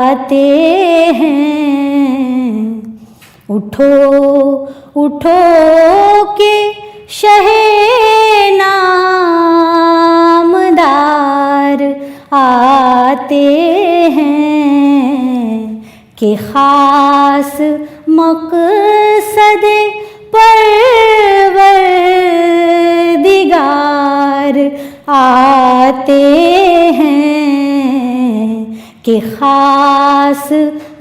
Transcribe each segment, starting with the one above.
आते हैं। उठो उठो के शहे नामदार आते हैं कि खास मकसद परवरदिगार आते हैं कि खास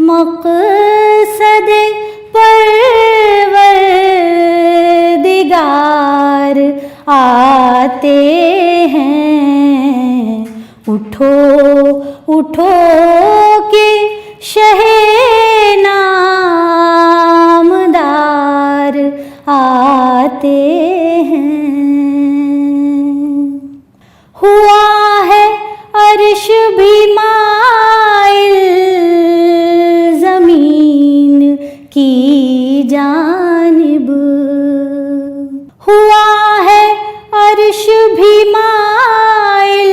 मकसद परवरदिगार आते हैं। उठो उठो के शहे नामदार आते हैं। हुआ है अर्श भी माइल ज़मीन की जानिब, हुआ है अर्श भी माइल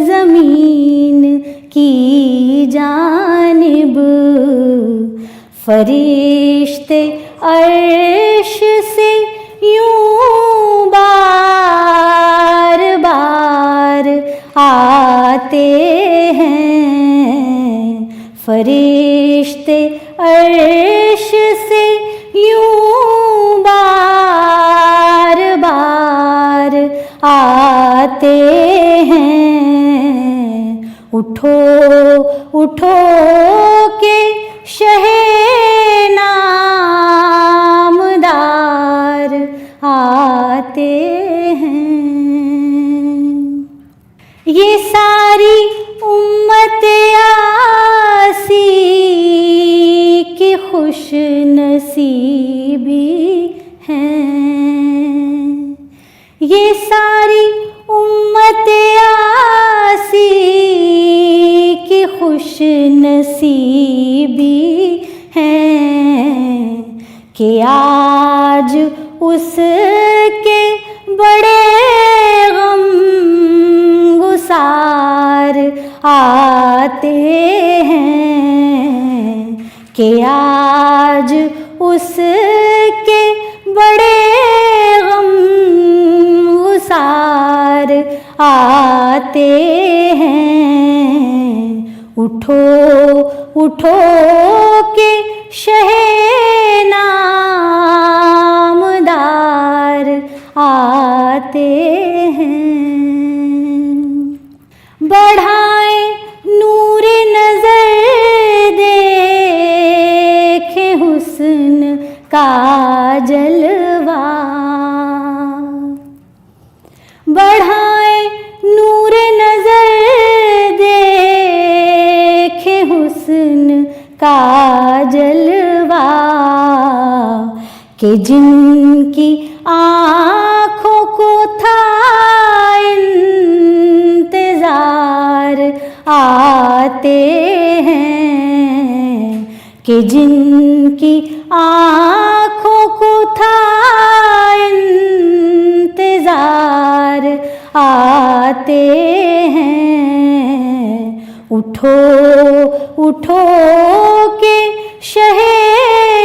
ज़मीन की जानिब। फरिश्ते अर्श से यूं बार बार आते हैं। फरिश्ते अर्श से यूं बार बार आते हैं। उठो उठो के शहे नामदार आते हैं। ये सारी उम्मत आसी की खुश नसीबी हैं। ये सारी उम्मत आसी की खुश नसीबी हैं कि आज उसके बड़े गम गुसार आते हैं। कि आज उसके बड़े गम गुसार आते हैं। उठो उठो के शहे नामदार आते हैं। बढ़ाए नूर नजर देखे हुस्न का जलवा। बढ़ाए नूर नजर देखे हुस्न का जलवा कि जिनकी आँखों को था इंतजार आते हैं। कि जिनकी आँखों को था इंतजार आते हैं। उठो उठो के शहे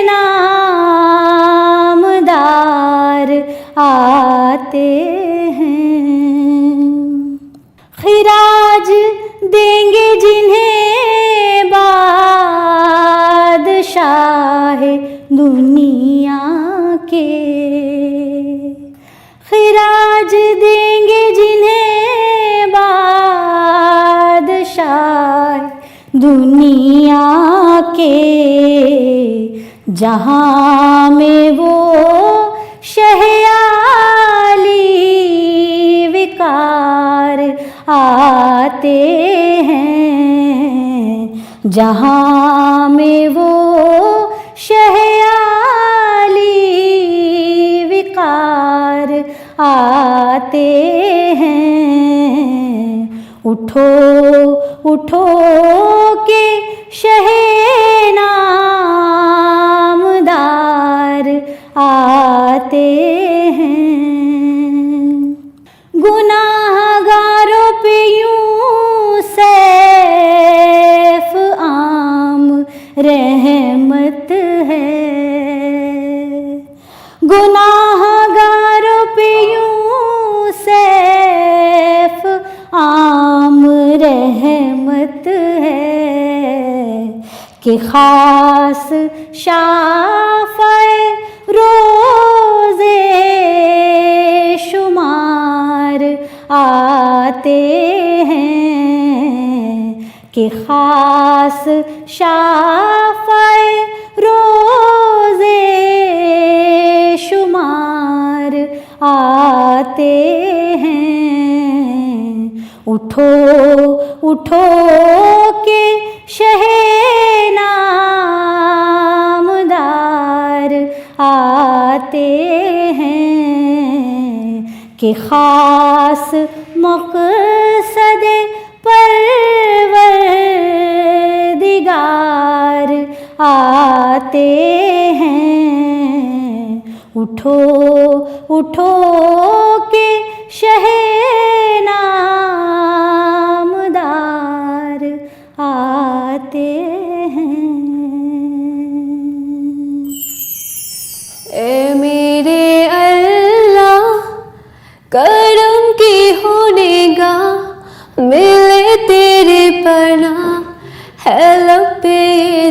नामदार आते हैं। खिराज देंगे जिन्हें बादशाह दुनिया के। खिराज देंगे जिन्हें बादशाह दुनिया के। जहाँ में वो शहयाली विकार आते हैं। जहाँ में वो शहयाली विकार आते हैं। उठो उठो के शहे नामदार आते हैं। गुनाहगारों पे यूं सैफ रहमत है। गुनाहगारों पे यूं सैफ आम रहमत है कि खास शाफ़े रोज़े शुमार आते हैं कि खास शाफ़े रोज़े शुमार आते हैं। उठो उठो के शहे नामदार आते हैं कि खास मक़सद परवरदिगार आते हैं। उठो उठो के शहे नामदार आते हैं। ए मेरे अल्लाह करम की होने गा मिले तेरे पनाह है लबे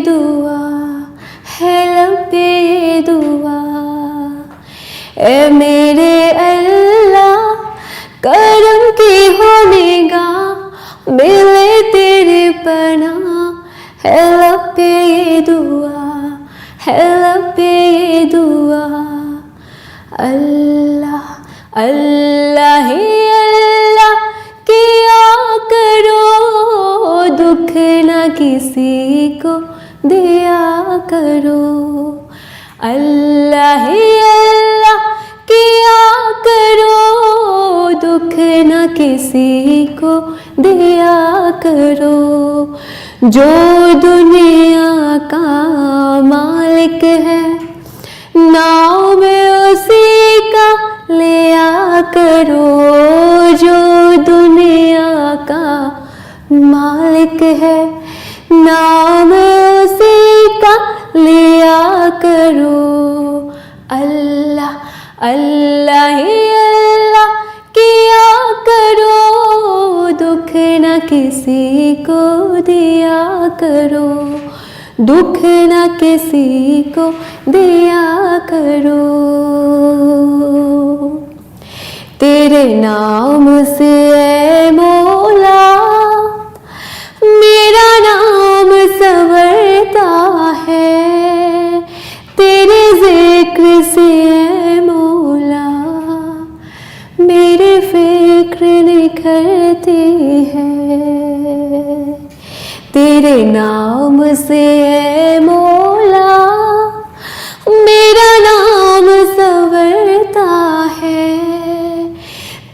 दुआ है लबे दुआ। ए मेरे अल्लाह करम की होने गा मिले तेरे पनाह है लबे दुआ है लबे दुआ। अल्लाह अल्लाह ही अल्लाह किया करो दुख न किसी को दिया करो। अल्लाह ही अल्लाह किया करो दुख न किसी को दिया करो। जो दुनिया का मालिक है नाम उसी का लिया करो। जो दुनिया का मालिक है नाम उसी का लिया करो। अल्लाह अल्लाह ही अल्लाह किया करो दुख न किसी को दिया करो। दुख न किसी को दिया करो। तेरे नाम से ऐ मौला मेरा नाम संवरता है। तेरे जिक्र से ऐ मौला मेरी फिक्र निखरती है। तेरे नाम से ऐ मौला मेरा नाम संवरता है।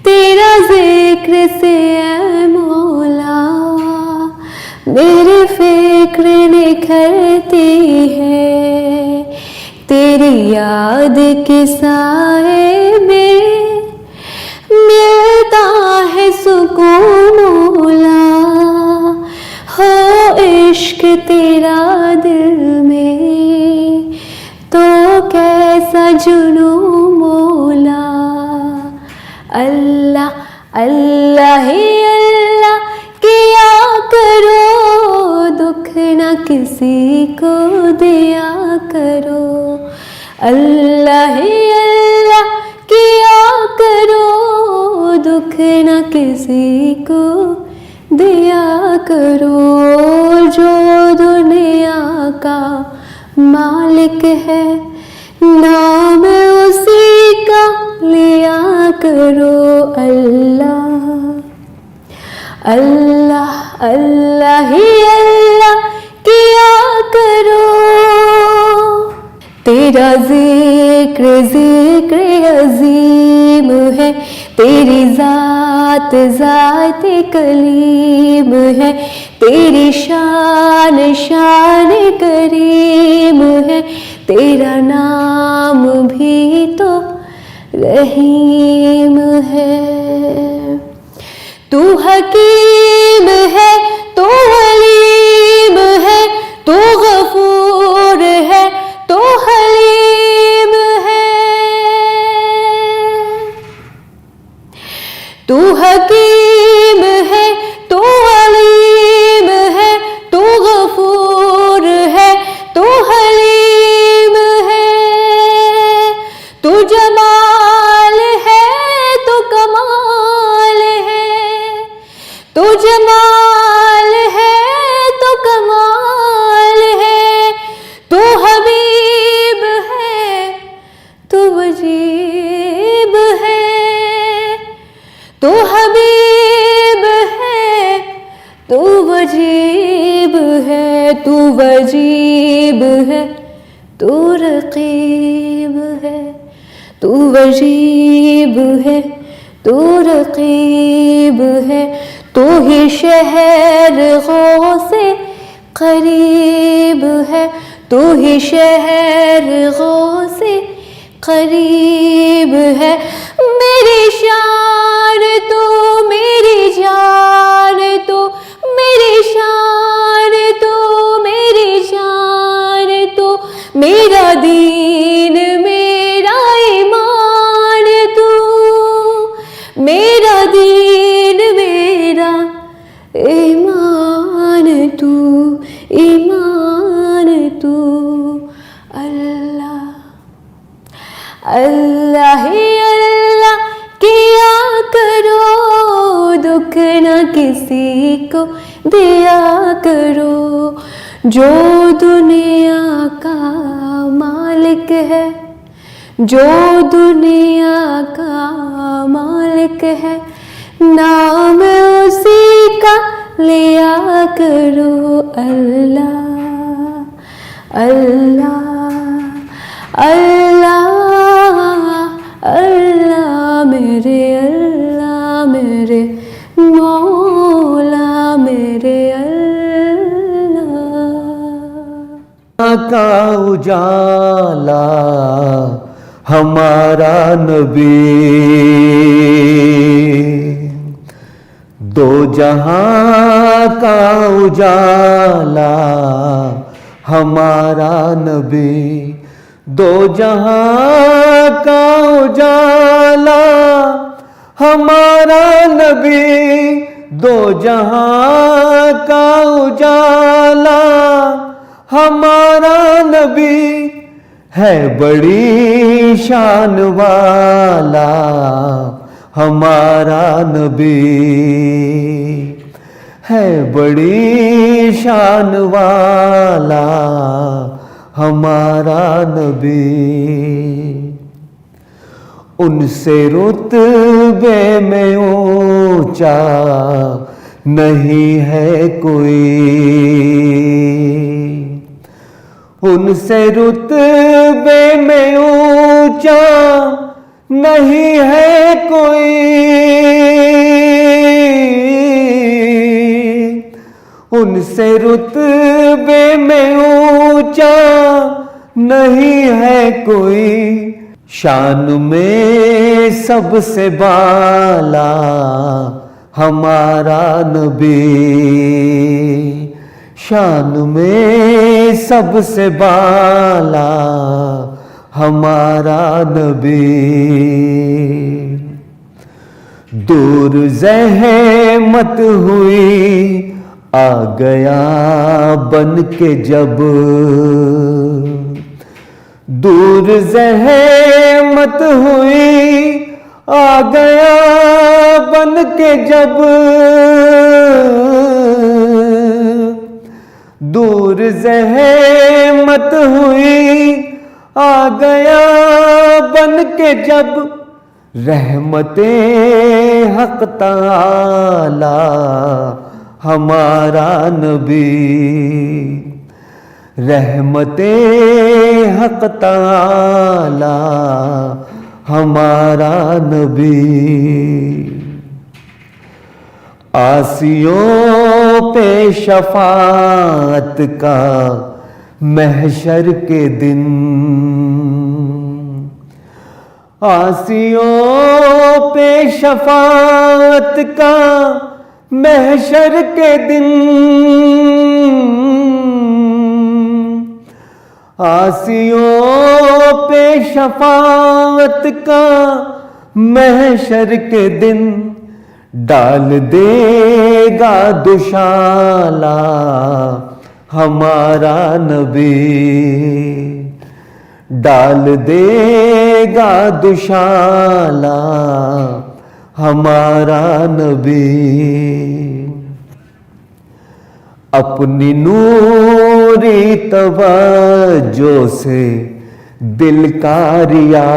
तेरा जिक्र से ऐ मौला मेरी फिक्र निखरती है। तेरी याद के साए में मिलता है सुकून मौला। हो इश्क तेरा दिल में तो कैसा जुनून मौला। अल्लाह अल्लाह ही अल्लाह किया करो दुख न किसी को दिया करो। अल्लाह ही अल्लाह किया करो दुख न किसी को दिया करो। जो दुनिया का मालिक है नाम उसी का लिया करो। अल्लाह अल्लाह अल्लाह ही अल्लाह किया करो। तेरा जिक्र जिक्र अजीम है। तेरी ज़ात ज़ात कलीम है। तेरी शान शान करीम है। तेरा नाम भी तो रहीम है। तू हकीम है, तू हलीम है, तू गफूर है, तू वजीब है, तू रकीब है, तू वजीब है, तू रकीब है, तू ही शहर गौसे करीब है, तू ही शहर गौसे करीब है। मेरी शान तू, मेरी जान तू, मेरी शान तू, मेरी जान तू, मेरा दीन मेरा ईमान तू, मेरा दीन मेरा ईमान तू, ईमान तू। अल्लाह अल्लाह ही अल्लाह किया करो, दुख न किसी को दिया करो। जो दुनिया का मालिक है, जो दुनिया का मालिक है, नाम उसी का लिया करो। अल्लाह अल्लाह अल्लाह अल्लाह मेरे मौला मेरे अल्लाह। का उजाला हमारा नबी, दो जहां का उजाला हमारा नबी, दो जहां का उजाला हमारा नबी, दो जहां का उजाला हमारा नबी, है बड़ी शान वाला हमारा नबी, है बड़ी शान वाला हमारा नबी। उनसे रुतबे में ऊंचा नहीं है कोई, उनसे रुतबे में ऊंचा नहीं है कोई, उनसे रुतबे में ऊंचा नहीं है कोई, शान में सबसे बाला हमारा नबी, शान में सबसे बाला हमारा नबी। दूर ज़हमत हुई आ गया बन के जब, दूर ज़हमत हुई आ गया बन के जब, दूर ज़हमत हुई आ गया बन के जब, रहमते हक ताला हमारा नबी, रहमते हक ताला हमारा नबी। आसियों पे शफाअत का महशर के दिन, आसियों पे शफाअत का महशर के दिन, आसियों पे शफाअत का महशर के दिन, डाल देगा दुशाला हमारा नबी, डाल देगा दुशाला हमारा नबी। अपनी नूरी तवज्जो से दिल का रियाज,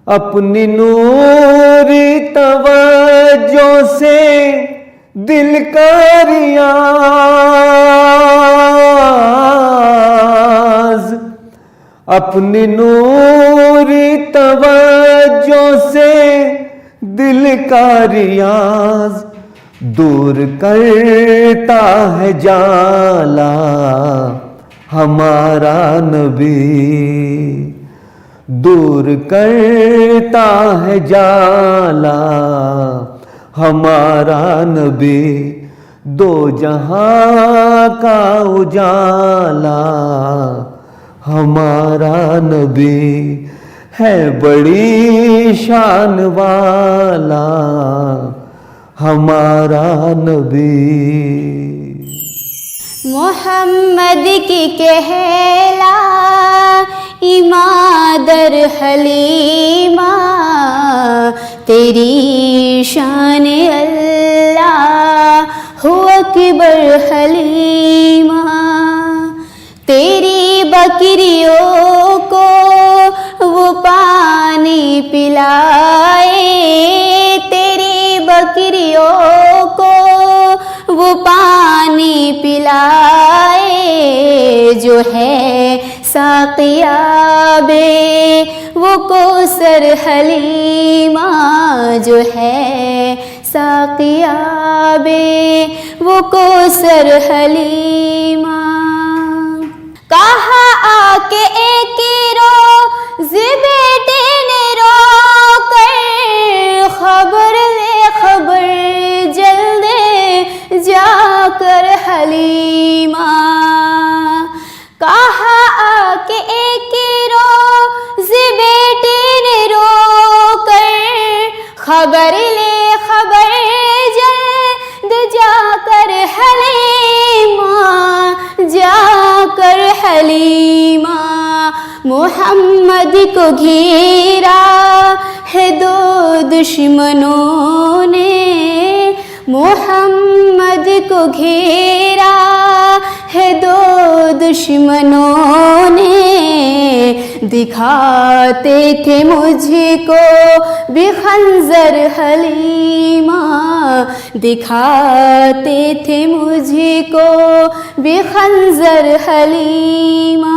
अपनी नूरी तवज्जो से दिल का रियाज, अपनी नूरी तवज्जो से दिल का रियाज दूर करता है जाला हमारा नबी, दूर करता है जाला हमारा नबी, दो जहां का उजाला हमारा नबी है, बड़ी शान वाला हमारा नबी। मोहम्मद की कहला इमादर हलीमा, तेरी शान अल्लाह हु अकबर हलीमा। तेरी बकरियों को वो पानी पिलाए, तेरी बकरियों को वो पानी पिलाए, जो है साक़ियाबे वो कौसर हलीमा, जो है साक़ियाबे वो कौसर हलीमा। कहा आके एक रोज़ बेटे ने रो कर, खबर ले खबर जल्दी जाकर हलीमा। कहा आके एक रोज़ बेटे ने रो कर, खबर ले खबर जल्द जाकर हलीमा, जाकर हलीमा। मोहम्मद को घेरा है दो दुश्मनों ने, मोहम्मद को घेरा है दो दुश्मनों ने, दिखाते थे मुझको भी खंजर हलीमा, दिखाते थे मुझको भी खंजर हलीमा।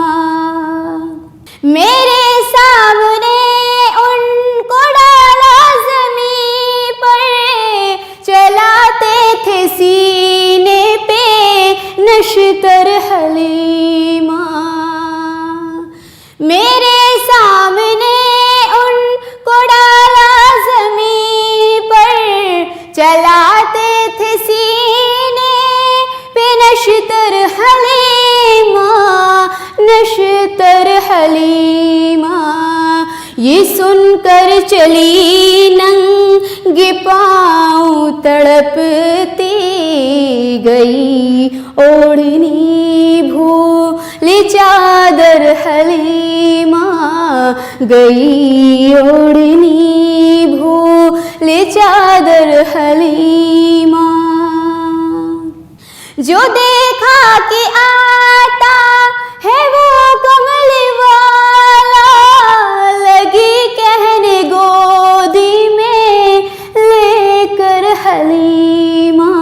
मेरे सामने उनको डाला ज़मीन पर, चलाते थे सीने पे नश्तर हलीमा। मेरे सामने उनको डाला ज़मीन पर, चलाते थे सीने पे नश्तर हलीमा, नश्तर हलीमा। ये सुनकर चली नंगे पाँव तड़पती गई, ओढ़नी भूल चादर हलीमा, गई ओढ़नी भूल चादर हलीमा। जो देखा कि आता है वो कमल वाला, लगी कहने गोदी में लेकर हलीमा।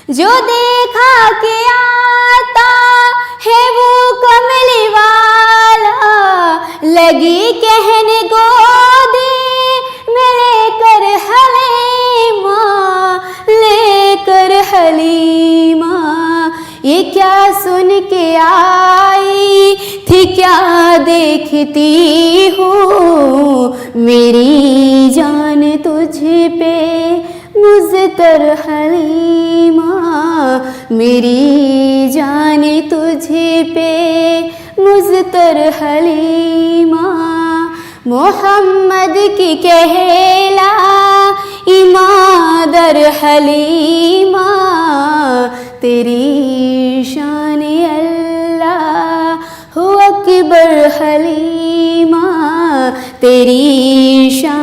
जो देखा कि आता है वो कमल वाला, लगी कहने गोदी में लेकर हलीमा, लेकर हलीमा। ये क्या सुन के आई थी, क्या देखती हूँ, मेरी जान तुझ पे मुज़तर हलीमा, मेरी जान तुझ पे मुज़तर हलीमा। मोहम्मद की कहला इमादर हलीमा, तेरी शान अल्लाह हु अकबर हलीमा, तेरी शान